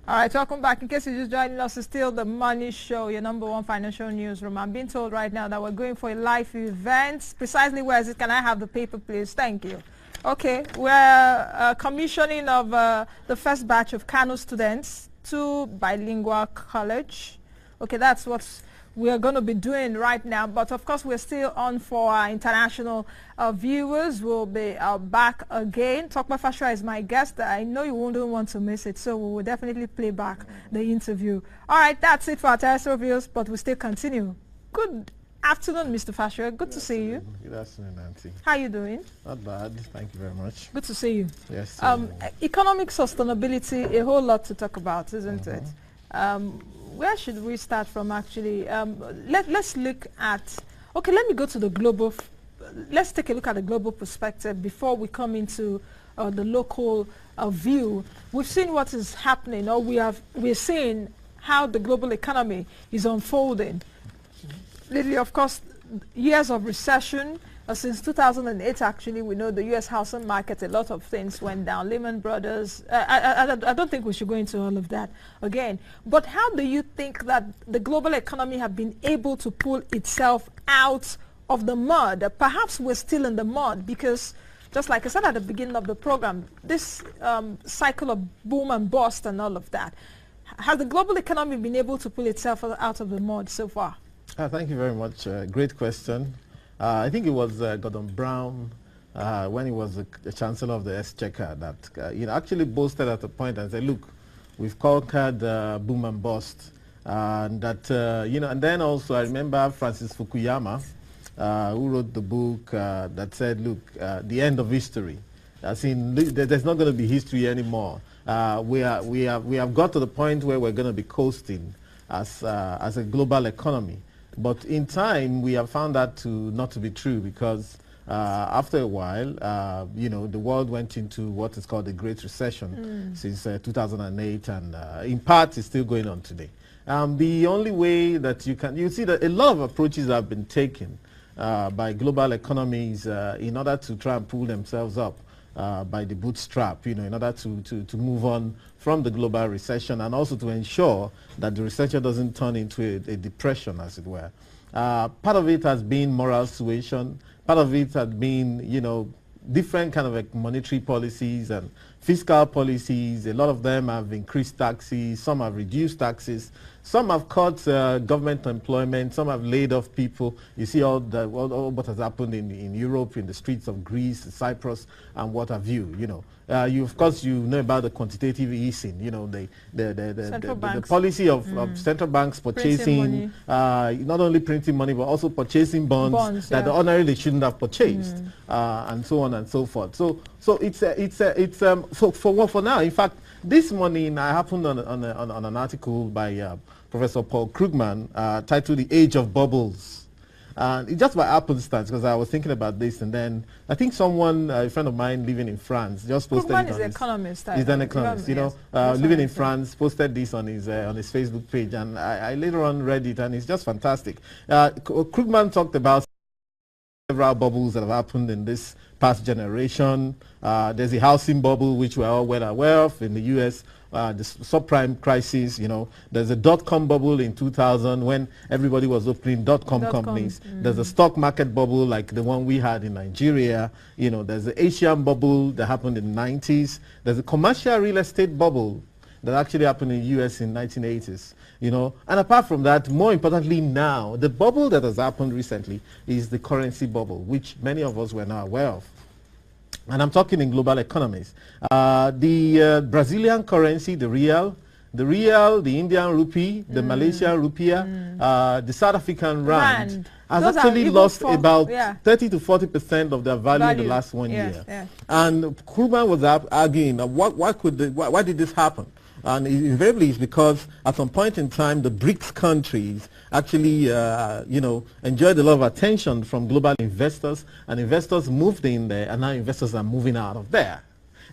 All right, welcome back. In case you're just joining us, it's still the Money Show, your number one financial newsroom. I'm being told right now that we're going for a live event. Precisely where is it? Can I have the paper, please? Thank you. Okay, we're commissioning of the first batch of Kano students to bilingual college. Okay, that's what we're going to be doing right now. But of course, we're still on for our international viewers. We'll be back again. Tokpa Fashua is my guest. I know you wouldn't want to miss it, so we will definitely play back the interview. All right, that's it for our terrestrial viewers, but we still continue. Good afternoon, Mr. Fashua. Good to see you. Good afternoon, Nancy. How are you doing? Not bad. Thank you very much. Good to see you. Yes. Economic sustainability, a whole lot to talk about, isn't it? Where should we start from, actually? Let's look at, okay, let me go to the global, let's take a look at the global perspective before we come into the local view. We've seen what is happening, or we're seeing how the global economy is unfolding. Lately, of course, years of recession. Since 2008, actually, we know the U.S. housing market, a lot of things went down. Lehman Brothers, I don't think we should go into all of that again. But how do you think that the global economy have been able to pull itself out of the mud? Perhaps we're still in the mud because, just like I said at the beginning of the program, this cycle of boom and bust and all of that, has the global economy been able to pull itself out of the mud so far? Thank you very much. Great question. I think it was Gordon Brown when he was the Chancellor of the Exchequer that actually boasted at a point and said, "Look, we've conquered boom and bust," and that And then also I remember Francis Fukuyama, who wrote the book that said, "Look, the end of history. As in, there's not going to be history anymore. We have got to the point where we're going to be coasting as a global economy." But in time, we have found that not to be true because after a while, the world went into what is called the Great Recession since 2008, and in part, it's still going on today. The only way that you see that a lot of approaches have been taken by global economies in order to try and pull themselves up by the bootstrap, in order to move on from the global recession and also to ensure that the recession doesn't turn into a depression, as it were. Part of it has been moral suasion. Part of it has been, different kind of monetary policies and fiscal policies. A lot of them have increased taxes. Some have reduced taxes. Some have cut government employment. Some have laid off people. You see all what has happened in Europe, in the streets of Greece, Cyprus, and what have you. Of course, you know about the quantitative easing. The policy of central banks purchasing, not only printing money, but also purchasing bonds that ordinarily they shouldn't have purchased, and so on and so forth. So for now, in fact, this morning I happened on an article by Professor Paul Krugman titled "The Age of Bubbles." It's just by happenstance because I was thinking about this, and then I think someone, a friend of mine living in France, just posted Krugman it is an economist. He's an economist, living in France, posted this on his Facebook page, and I later on read it, and it's just fantastic. Krugman talked about several bubbles that have happened in this past generation. There's a housing bubble, which we're all well aware of in the U.S., the subprime crisis. There's a dot-com bubble in 2000 when everybody was opening dot-com companies. There's a stock market bubble like the one we had in Nigeria. There's the Asian bubble that happened in the 90s. There's a commercial real estate bubble that actually happened in the U.S. in 1980s. And apart from that, more importantly now, the bubble that has happened recently is the currency bubble, which many of us were now aware of. And I'm talking in global economies. The Brazilian currency, the real, the Indian rupee, the Malaysian rupiah, the South African rand has actually lost about 30 to 40% of their value in the last 1 year. And Krugman was arguing, why did this happen? And invariably it's because at some point in time the BRICS countries actually enjoyed a lot of attention from global investors, and investors moved in there, and now investors are moving out of there.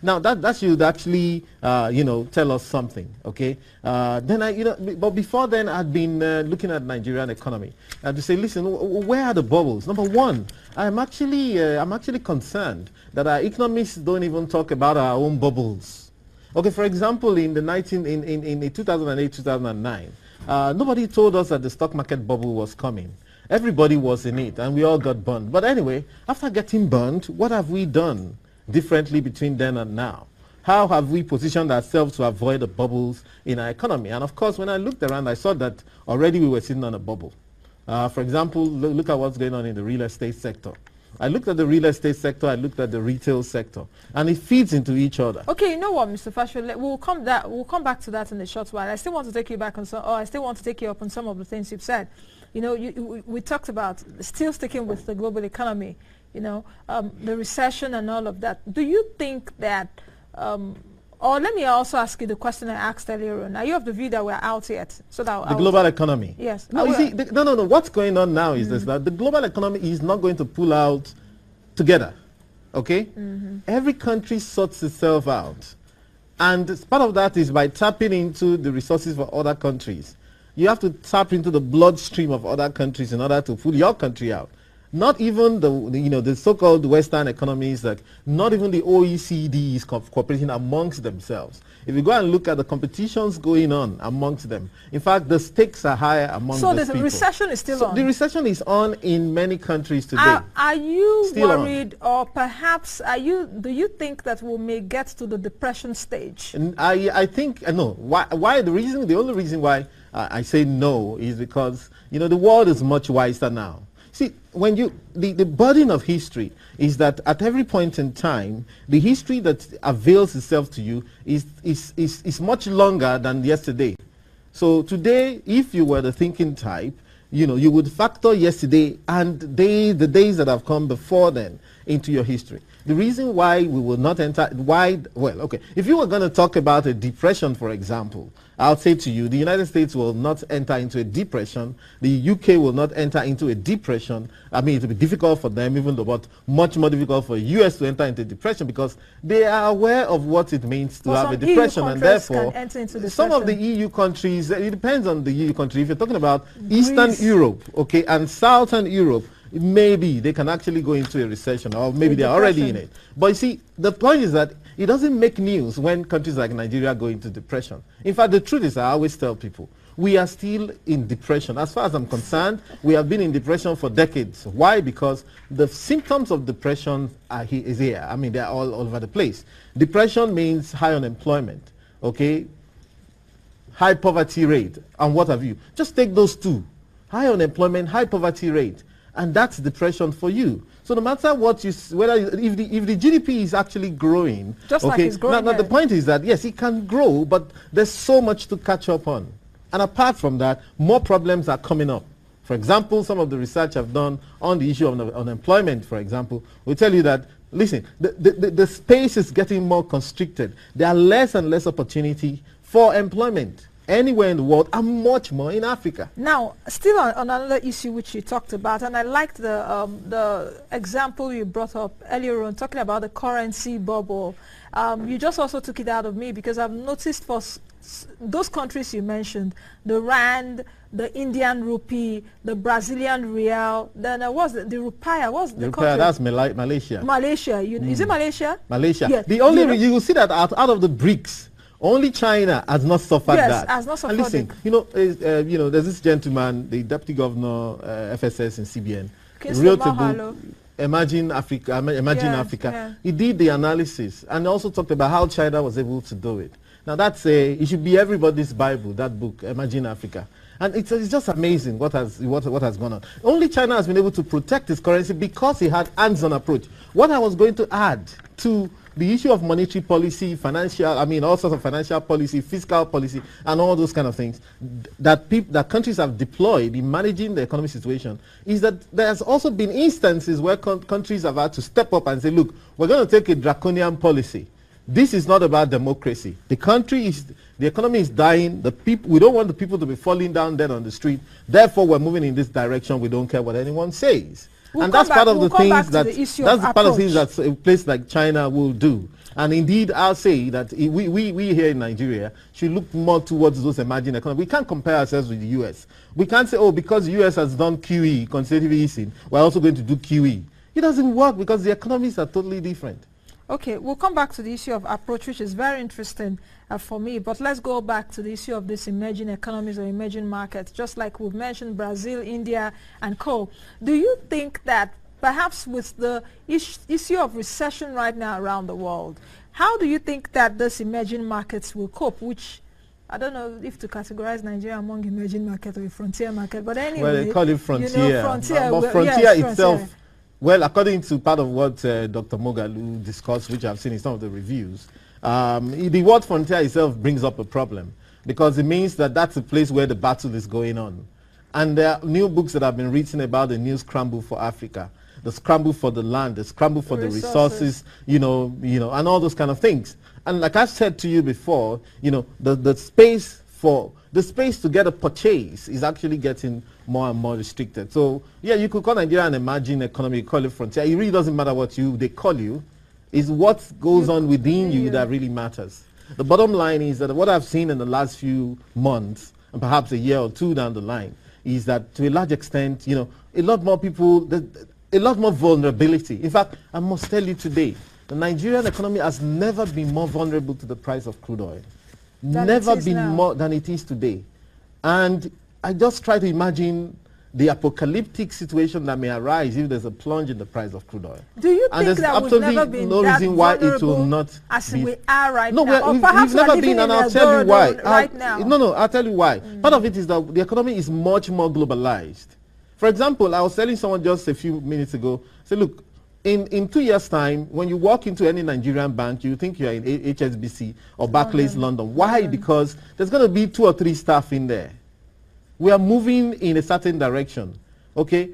Now that should actually tell us something, okay? But before then I'd been looking at Nigerian economy to say, listen, where are the bubbles? Number one, I'm actually concerned that our economists don't even talk about our own bubbles. Okay, for example, in the 2008, 2009, nobody told us that the stock market bubble was coming. Everybody was in it, and we all got burned. But anyway, after getting burned, what have we done differently between then and now? How have we positioned ourselves to avoid the bubbles in our economy? And of course, when I looked around, I saw that already we were sitting on a bubble. For example, look at what's going on in the real estate sector. I looked at the real estate sector, I looked at the retail sector, and it feeds into each other. Okay, you know what, Mr. Fashola, we'll come back to that in a short while. I still want to take you back on I still want to take you up on some of the things you've said. You know, we talked about still sticking with the global economy, you know, the recession and all of that. Do you think that, or let me also ask you the question I asked earlier on. Are you of the view that we're out yet? So that the global economy? Yes. No, you see, no. What's going on now is this, that the global economy is not going to pull out together, okay? Every country sorts itself out. And part of that is by tapping into the resources for other countries. You have to tap into the bloodstream of other countries in order to pull your country out. Not even the so-called Western economies, like not even the OECD is cooperating amongst themselves. If you go and look at the competitions going on amongst them, in fact, the stakes are higher among those people. So the recession is still on? The recession is on in many countries today. Are you worried, or perhaps do you think that we may get to the depression stage? And I think, no. Why? The only reason why I say no is because, the world is much wiser now. See, when the burden of history is that at every point in time, the history that avails itself to you is much longer than yesterday. So today, if you were the thinking type, you would factor yesterday and the days that have come before then into your history. The reason why we will not enter, if you were going to talk about a depression, for example, I'll say to you, the United States will not enter into a depression. The UK will not enter into a depression. I mean, it will be difficult for them, even though, but much more difficult for the US to enter into a depression because they are aware of what it means to have a depression. And therefore, some of the EU countries, it depends on the EU country. If you're talking about Greece, Eastern Europe, okay, and Southern Europe, maybe they can actually go into a recession, or maybe they're already in it. But you see, the point is that it doesn't make news when countries like Nigeria go into depression. In fact, the truth is, I always tell people, we are still in depression. As far as I'm concerned, we have been in depression for decades. Why? Because the symptoms of depression is here. I mean, they're all over the place. Depression means high unemployment, okay? High poverty rate, and what have you. Just take those two. High unemployment, high poverty rate. And that's depression for you. So no matter what if the GDP is actually growing, like it's growing. Now the point is that yes, it can grow, but there's so much to catch up on. And apart from that, more problems are coming up. For example, some of the research I've done on the issue of unemployment, for example, will tell you that, listen, the space is getting more constricted. There are less and less opportunity for employment anywhere in the world, and much more in Africa. Now, still on another issue which you talked about, and I liked the example you brought up earlier on, talking about the currency bubble. You just also took it out of me because I've noticed for those countries you mentioned, the Rand, the Indian rupee, the Brazilian real, then the rupiah. What's the country? That's Malaysia. Malaysia. Is it Malaysia? Malaysia. Yes. The only you will see that out of the BRICS, only China has not suffered that. Yes, has not suffered. And listen, there's this gentleman, the deputy governor, FSS in CBN, wrote a book, Imagine Africa. Yeah. He did the analysis and also talked about how China was able to do it. Now it should be everybody's Bible, that book, Imagine Africa. And it's just amazing what has gone on. Only China has been able to protect its currency because it had hands-on approach. What I was going to add to the issue of monetary policy, all sorts of financial policy, fiscal policy, and all those kind of things that countries have deployed in managing the economic situation is that there's also been instances where countries have had to step up and say, look, we're going to take a draconian policy. This is not about democracy. The economy is dying. We don't want the people to be falling down dead on the street. Therefore, we're moving in this direction. We don't care what anyone says. And that's part of the things that a place like China will do. And indeed, I'll say that we here in Nigeria should look more towards those emerging economies. We can't compare ourselves with the U.S. We can't say, because the U.S. has done QE, quantitative easing, we're also going to do QE. It doesn't work because the economies are totally different. Okay, we'll come back to the issue of approach, which is very interesting for me. But let's go back to the issue of this emerging economies or emerging markets, just like we've mentioned Brazil, India, and co. Do you think that perhaps with the issue of recession right now around the world, how do you think that these emerging markets will cope, which I don't know if to categorize Nigeria among emerging market or a frontier market, but anyway. Well, they call it frontier. You know, frontier, but frontier yes, itself, frontier. Well, according to part of what Dr. Moghalu discussed, which I've seen in some of the reviews, the word frontier itself brings up a problem because it means that that's a place where the battle is going on. And there are new books that have been written about the new scramble for Africa, the scramble for the land, the scramble for the resources, you know, and all those kind of things. And like I've said to you before, you know, the space to get a purchase is actually getting more and more restricted. So yeah, you could call Nigeria an emerging economy, you call it frontier. It really doesn't matter what they call you. It's what goes on within you that really matters. The bottom line is that what I've seen in the last few months, and perhaps a year or two down the line, is that to a large extent, you know, a lot more people, a lot more vulnerability. In fact, I must tell you today, the Nigerian economy has never been more vulnerable to the price of crude oil. Never been more than it is today. And I just try to imagine the apocalyptic situation that may arise if there's a plunge in the price of crude oil. Do you think that we've never been no that reason why it will not as we are right now? No, we've never been, and I'll tell you why. I'll tell you why. Part of it is that the economy is much more globalized. For example, I was telling someone just a few minutes ago, say, look, in 2 years' time, when you walk into any Nigerian bank, you think you're in HSBC or Barclays London. Why? Because there's going to be 2 or 3 staff in there. We are moving in a certain direction, okay?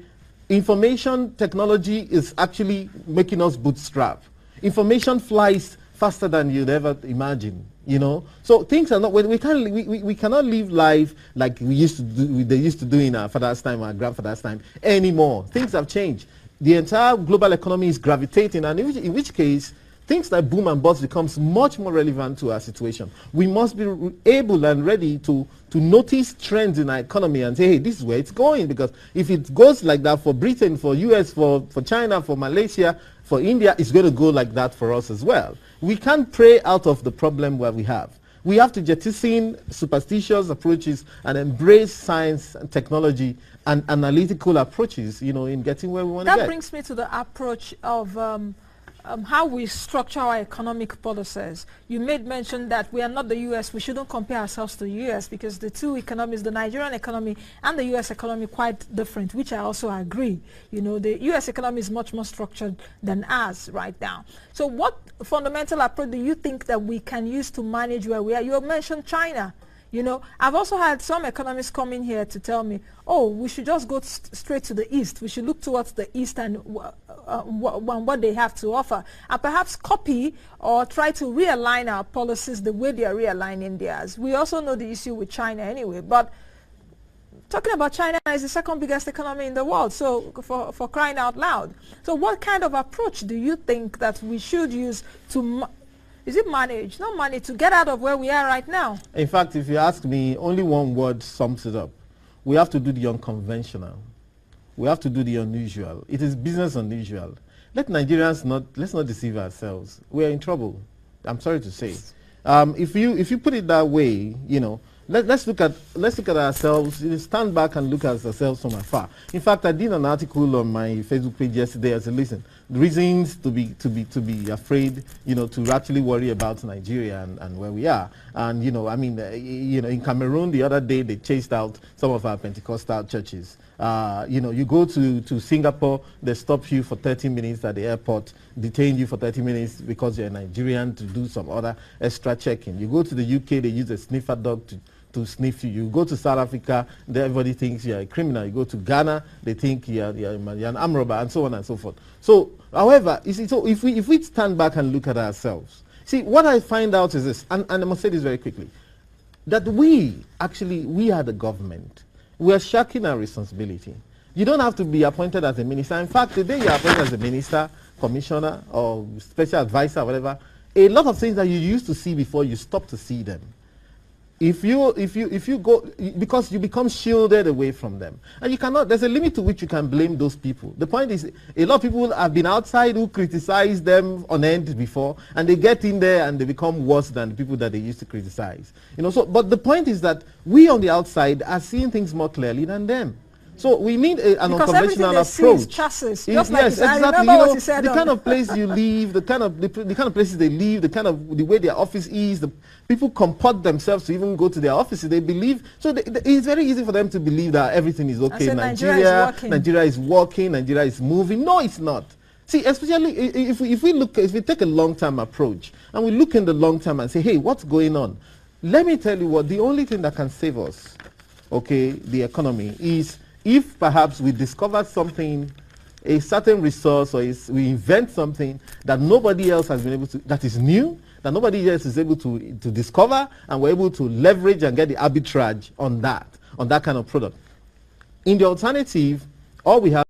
Information technology is actually making us bootstrap. Information flies faster than you'd ever imagine, you know? So things are not, we cannot live life like they used to do in our father's time, our grandfather's time anymore. Things have changed. The entire global economy is gravitating, and in which case, things like boom and bust becomes much more relevant to our situation. We must be able and ready to notice trends in our economy and say, hey, this is where it's going. Because if it goes like that for Britain, for US, for China, for Malaysia, for India, it's going to go like that for us as well. We can't pray out of the problem where we have. We have to jettison superstitious approaches and embrace science and technology and analytical approaches, you know, in getting where we want to get. That brings me to the approach of how we structure our economic policies. You made mention that we are not the U.S. We shouldn't compare ourselves to the U.S. because the two economies, the Nigerian economy and the U.S. economy, quite different, which I also agree. You know, the U.S. economy is much more structured than ours right now. So what fundamental approach do you think that we can use to manage where we are? You mentioned China. You know, I've also had some economists come in here to tell me, oh, we should just go straight to the East. We should look towards the East and what they have to offer. And perhaps copy or try to realign our policies the way they are realigning theirs. We also know the issue with China anyway. But talking about China is the second biggest economy in the world, so for crying out loud. So what kind of approach do you think that we should use to is it manage, not manage, to get out of where we are right now? In fact, if you ask me, only one word sums it up. We have to do the unconventional. We have to do the unusual. It is business unusual. Let Nigerians let's not deceive ourselves. We are in trouble. I'm sorry to say. If you put it that way, you know, let's look at ourselves. Stand back and look at ourselves from afar. In fact, I did an article on my Facebook page yesterday. I said, listen, the reasons to be afraid, you know, to actually worry about Nigeria and where we are. And you know, I mean, you know, in Cameroon the other day they chased out some of our Pentecostal churches. You know, you go to Singapore, they stop you for 30 minutes at the airport, detain you for 30 minutes because you're a Nigerian to do some other extra checking. You go to the UK, they use a sniffer dog to sniff you. You go to South Africa, everybody thinks you're a criminal. You go to Ghana, they think you're an armed robber, and so on and so forth. So, however, you see, so if we stand back and look at ourselves, see, what I find out is this, and I must say this very quickly, that we are the government. We are shirking our responsibility. You don't have to be appointed as a minister. In fact, the day you're appointed as a minister, commissioner, or special advisor, or whatever, a lot of things that you used to see before, you stop to see them. if you go, because you become shielded away from them, and you cannot, there's a limit to which you can blame those people. The point is, a lot of people have been outside who criticized them on end before, and they get in there and they become worse than the people that they used to criticize. You know, so, but the point is that we on the outside are seeing things more clearly than them. So we need an unconventional approach. Chassis, yes, exactly. You know, the kind of place you live, the kind of places they live, the way their office is, the people comport themselves to even go to their offices. They believe, so it's very easy for them to believe that everything is okay. Nigeria is working, Nigeria is moving. No, it's not. See, especially if we take a long-term approach and we look in the long term and say, hey, what's going on? Let me tell you what, the only thing that can save us, okay, the economy, is if perhaps we discover something, a certain resource, or we invent something that nobody else has been able to, that is new, that nobody else is able to discover, and we're able to leverage and get the arbitrage on that kind of product. In the alternative, all we have